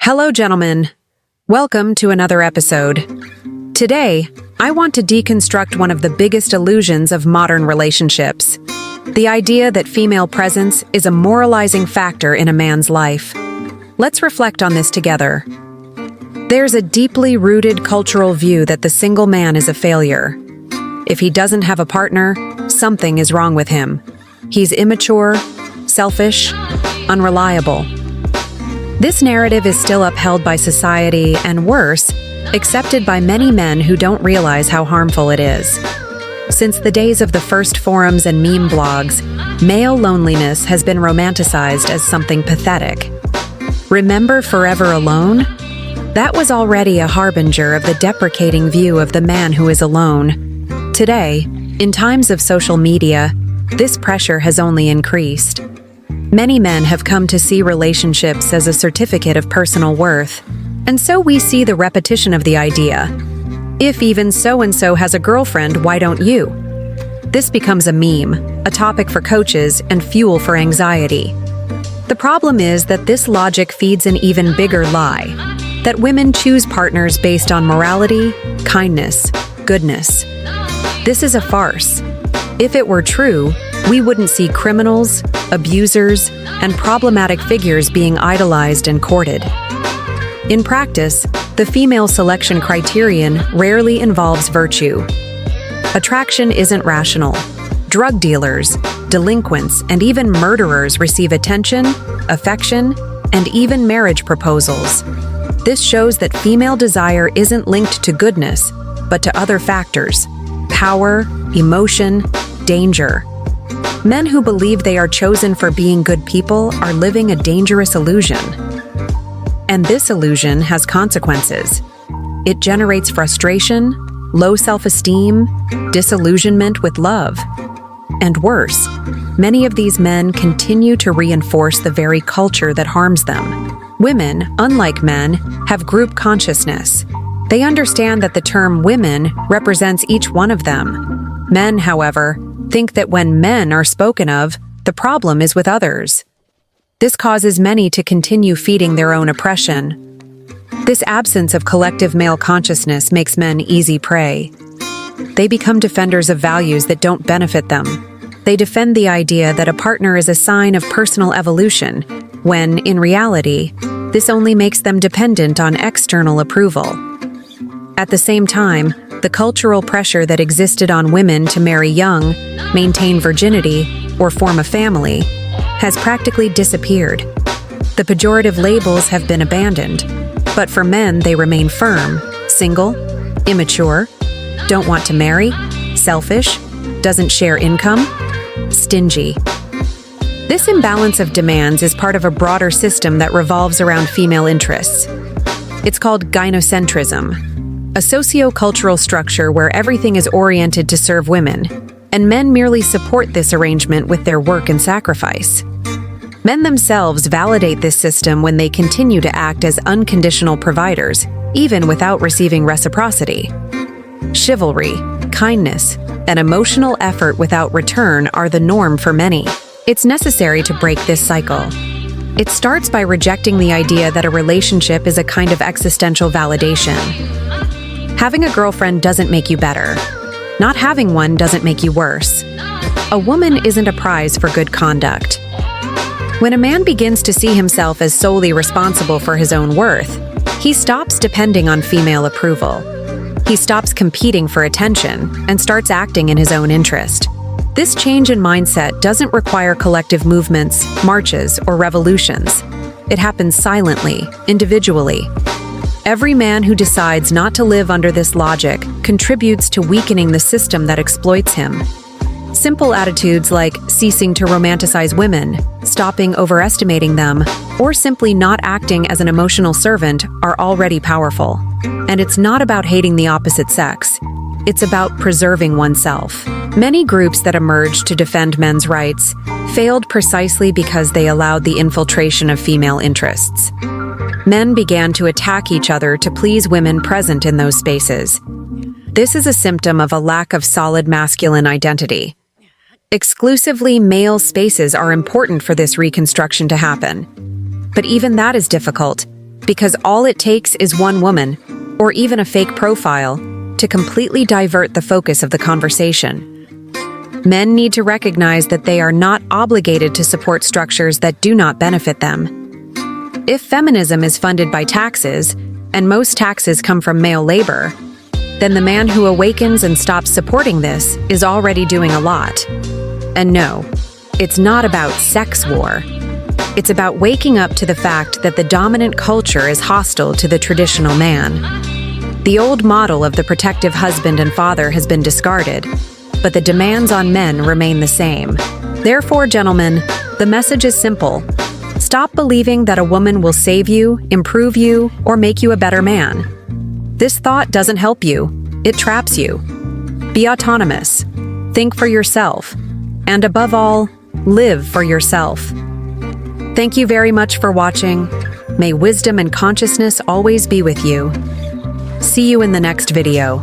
Hello, gentlemen. Welcome to another episode. Today, I want to deconstruct one of the biggest illusions of modern relationships: the idea that female presence is a moralizing factor in a man's life. Let's reflect on this together. There's a deeply rooted cultural view that the single man is a failure. If he doesn't have a partner, something is wrong with him. He's immature, selfish, unreliable. This narrative is still upheld by society and, worse, accepted by many men who don't realize how harmful it is. Since the days of the first forums and meme blogs, male loneliness has been romanticized as something pathetic. Remember Forever Alone? That was already a harbinger of the deprecating view of the man who is alone. Today, in times of social media, this pressure has only increased. Many men have come to see relationships as a certificate of personal worth, and so we see the repetition of the idea. If even so-and-so has a girlfriend, why don't you? This becomes a meme, a topic for coaches, and fuel for anxiety. The problem is that this logic feeds an even bigger lie, that women choose partners based on morality, kindness, goodness. This is a farce. If it were true, we wouldn't see criminals, abusers, and problematic figures being idolized and courted. In practice, the female selection criterion rarely involves virtue. Attraction isn't rational. Drug dealers, delinquents, and even murderers receive attention, affection, and even marriage proposals. This shows that female desire isn't linked to goodness, but to other factors: power, emotion, danger. Men who believe they are chosen for being good people are living a dangerous illusion. And this illusion has consequences. It generates frustration, low self-esteem, disillusionment with love. And worse, many of these men continue to reinforce the very culture that harms them. Women, unlike men, have group consciousness. They understand that the term women represents each one of them. Men, however, think that when men are spoken of, the problem is with others. This causes many to continue feeding their own oppression. This absence of collective male consciousness makes men easy prey. They become defenders of values that don't benefit them. They defend the idea that a partner is a sign of personal evolution, when, in reality, this only makes them dependent on external approval. At the same time, the cultural pressure that existed on women to marry young, maintain virginity, or form a family has practically disappeared. The pejorative labels have been abandoned, but for men they remain firm: single, immature, don't want to marry, selfish, doesn't share income, stingy. This imbalance of demands is part of a broader system that revolves around female interests. It's called gynocentrism, a socio-cultural structure where everything is oriented to serve women, and men merely support this arrangement with their work and sacrifice. Men themselves validate this system when they continue to act as unconditional providers, even without receiving reciprocity. Chivalry, kindness, and emotional effort without return are the norm for many. It's necessary to break this cycle. It starts by rejecting the idea that a relationship is a kind of existential validation. Having a girlfriend doesn't make you better. Not having one doesn't make you worse. A woman isn't a prize for good conduct. When a man begins to see himself as solely responsible for his own worth, he stops depending on female approval. He stops competing for attention and starts acting in his own interest. This change in mindset doesn't require collective movements, marches, or revolutions. It happens silently, individually. Every man who decides not to live under this logic contributes to weakening the system that exploits him. Simple attitudes like ceasing to romanticize women, stopping overestimating them, or simply not acting as an emotional servant are already powerful. And it's not about hating the opposite sex. It's about preserving oneself. Many groups that emerged to defend men's rights failed precisely because they allowed the infiltration of female interests. Men began to attack each other to please women present in those spaces. This is a symptom of a lack of solid masculine identity. Exclusively male spaces are important for this reconstruction to happen. But even that is difficult. because all it takes is one woman, or even a fake profile, to completely divert the focus of the conversation. Men need to recognize that they are not obligated to support structures that do not benefit them. If feminism is funded by taxes, and most taxes come from male labor, then the man who awakens and stops supporting this is already doing a lot. And no, it's not about sex war. It's about waking up to the fact that the dominant culture is hostile to the traditional man. The old model of the protective husband and father has been discarded, but the demands on men remain the same. Therefore, gentlemen, the message is simple. Stop believing that a woman will save you, improve you, or make you a better man. This thought doesn't help you. It traps you. Be autonomous. Think for yourself. And above all, live for yourself. Thank you very much for watching. May wisdom and consciousness always be with you. See you in the next video.